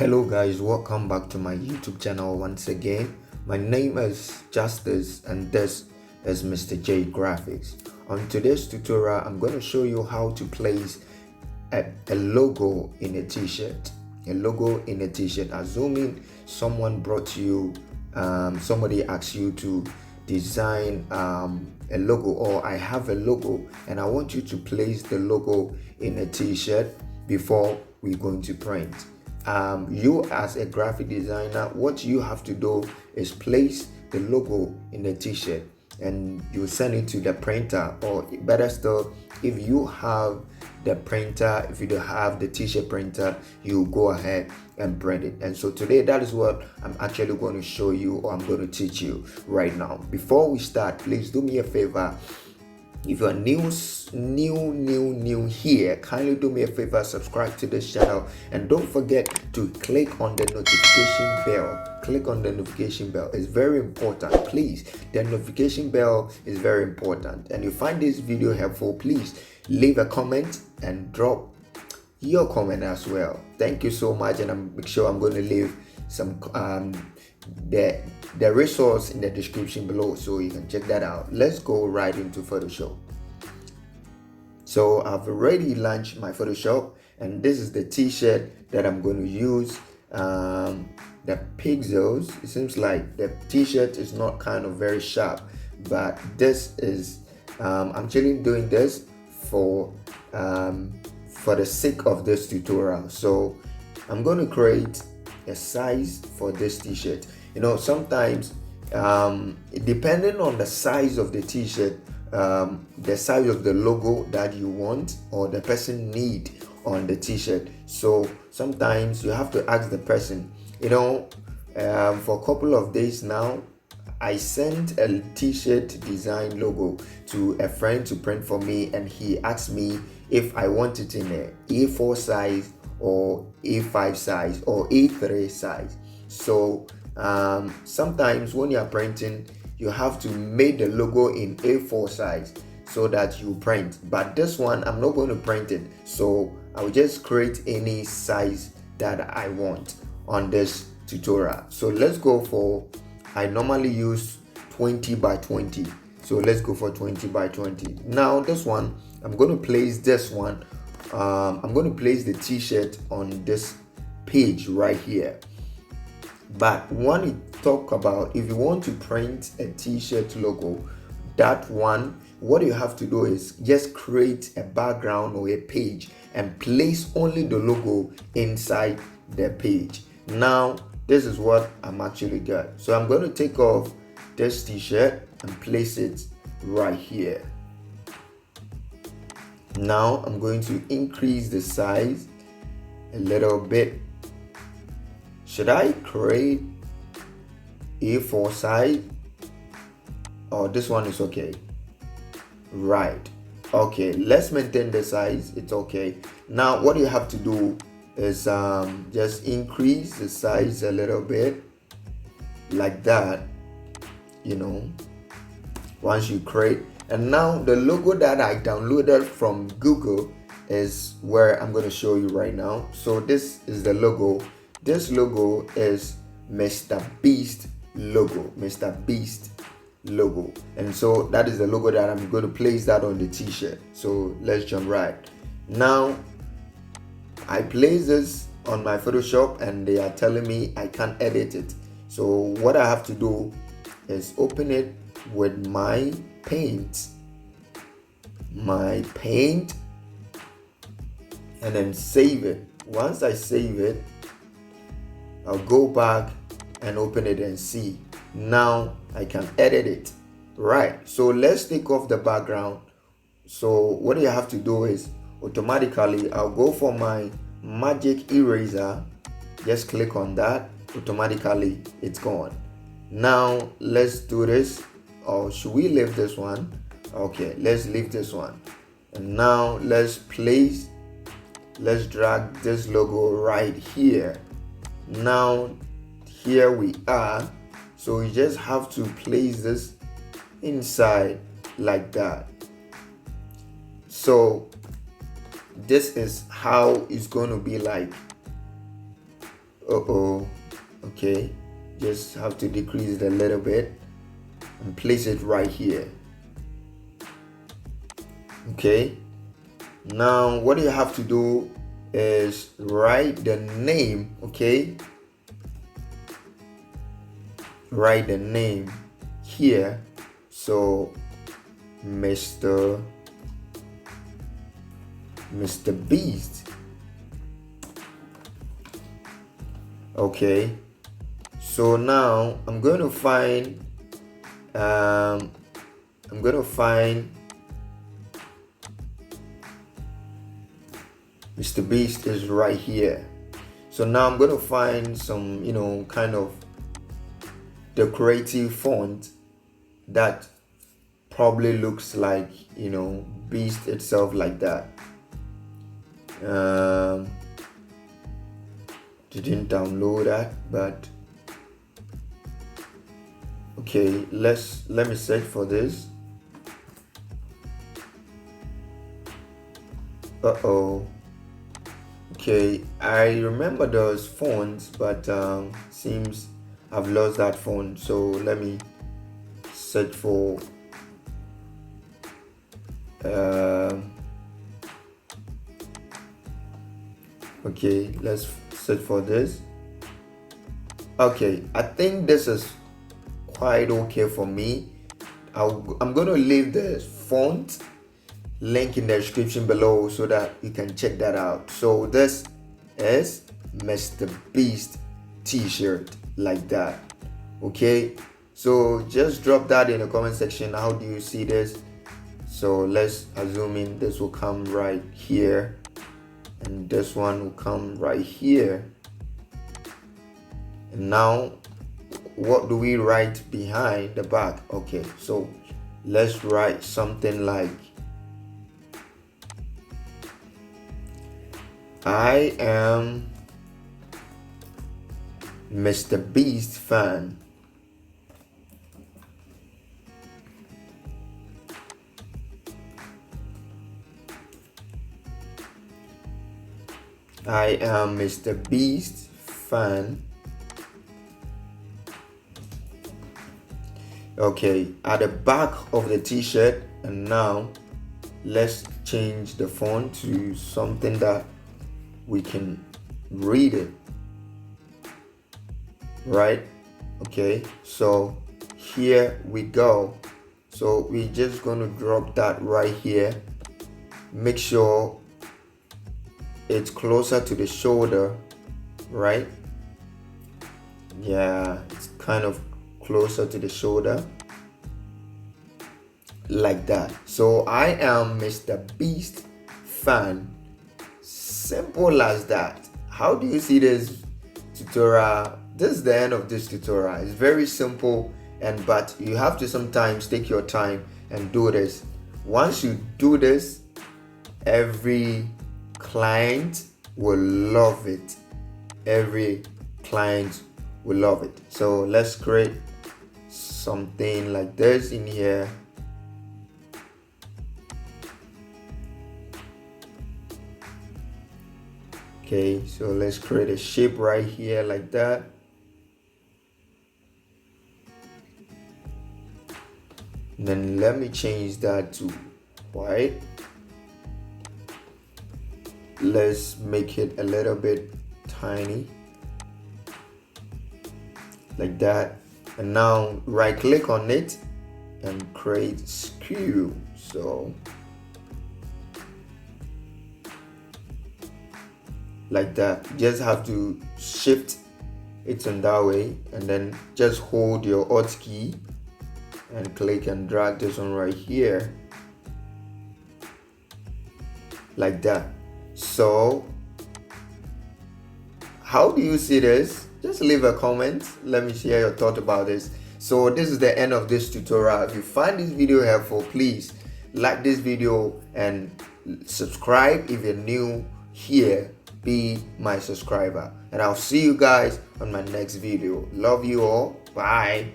Hello guys, welcome back to my YouTube channel once again. My name is Justice and this is Mr. J Graphics. On today's tutorial, I'm going to show you how to place a logo in a t-shirt. A logo in a t-shirt. Assuming someone brought you, somebody asked you to design a logo, or I have a logo and I want you to place the logo in a t-shirt before we're going to print. You as a graphic designer, what you have to do is place the logo in the t-shirt and you send it to the printer, or better still, if you have the printer, if you don't have the t-shirt printer, you go ahead and print it. And so today, that is what I'm actually going to show you, or I'm going to teach you right now. Before we start, please do me a favor. If you're new here, kindly do me a favor, subscribe to this channel, and don't forget to click on the notification bell. Click on the notification bell. It's very important. Please, the notification bell is very important. And if you find this video helpful, please leave a comment and drop your comment as well. Thank you so much, and I'm sure I'm going to leave some the resource in the description below so you can check that out. Let's go right into Photoshop. So I've already launched my Photoshop, and this is the t-shirt that I'm going to use. The pixels, it seems like the t-shirt is not kind of very sharp, but this is I'm actually doing this for the sake of this tutorial. So I'm going to create a size for this t-shirt. You know, sometimes depending on the size of the t-shirt, the size of the logo that you want or the person need on the t-shirt. So sometimes you have to ask the person. You know, for a couple of days now, I sent a t-shirt design logo to a friend to print for me, and he asked me if I want it in a A4 size or A5 size or A3 size. So sometimes when you're printing, you have to make the logo in A4 size so that you print. But this one, I'm not going to print it, so I'll just create any size that I want on this tutorial. So let's go for, I normally use 20 by 20. So let's go for 20 by 20. Now this one, I'm going to place this one. I'm going to place the t-shirt on this page right here. But when you talk about, if you want to print a t-shirt logo, that one, what you have to do is just create a background or a page and place only the logo inside the page. Now this is what I'm actually got. So I'm going to take off this t-shirt and place it right here. Now I'm going to increase the size a little bit. Should I create A4 size? Oh, this one is okay. Right. Okay, let's maintain the size. It's okay. Now what you have to do is just increase the size a little bit like that, you know, once you create. And now the logo that I downloaded from Google is where I'm going to show you right now. So this is the logo. This logo is Mr. Beast logo. Mr. Beast logo. And so that is the logo that I'm going to place that on the t-shirt. So let's jump right. Now I place this on my Photoshop and they are telling me I can't edit it. So what I have to do is open it with my paint. And then save it. Once I save it, I'll go back and open it and see. Now I can edit it. Right, so let's take off the background. So what you have to do is automatically I'll go for my magic eraser, just click on that, automatically it's gone. Now let's do this, or should we leave this one? Okay, let's leave this one. And now let's drag this logo right here. Now here we are. So you just have to place this inside like that. So this is how it's going to be like Okay, just have to decrease it a little bit and place it right here. Okay, now what you have to do is write the name. Okay, write the name here. So Mr. Beast. Okay, so now I'm going to find Mr. Beast is right here. So now I'm going to find some, kind of decorative font that probably looks like, Beast itself, like that. Didn't download that, but okay, let me search for this. Okay, I remember those fonts, but seems I've lost that font. So let me search for okay, let's search for this. Okay, I think this is quite okay for me. I'm going to leave the font link in the description below so that you can check that out. So this is Mr. Beast t-shirt, like that. Okay, so just drop that in the comment section. How do you see this? So let's assume this will come right here, and this one will come right here. And now what do we write behind the back? Okay, so let's write something like, I am Mr. Beast fan. I am Mr. Beast fan. Okay, at the back of the t-shirt. And now let's change the font to something that we can read it, right? Okay, so here we go. So we're just going to drop that right here. Make sure it's closer to the shoulder, right? Yeah, it's kind of closer to the shoulder, like that. So I am Mr. Beast fan. Simple as that. How do you see this tutorial? This is the end of this tutorial. It's very simple, but you have to sometimes take your time and do this. Once you do this, every client will love it. Every client will love it. So let's create something like this in here. Okay, so let's create a shape right here like that. And then let me change that to white. Let's make it a little bit tiny, like that. And now right click on it and create skew. So like that. Just have to shift it in that way, and then just hold your Alt key and click and drag this one right here, like that. So how do you see this? Just leave a comment. Let me share your thought about this. So this is the end of this tutorial. If you find this video helpful, please like this video and subscribe. If you're new here, be my subscriber, and I'll see you guys on my next video. Love you all. Bye.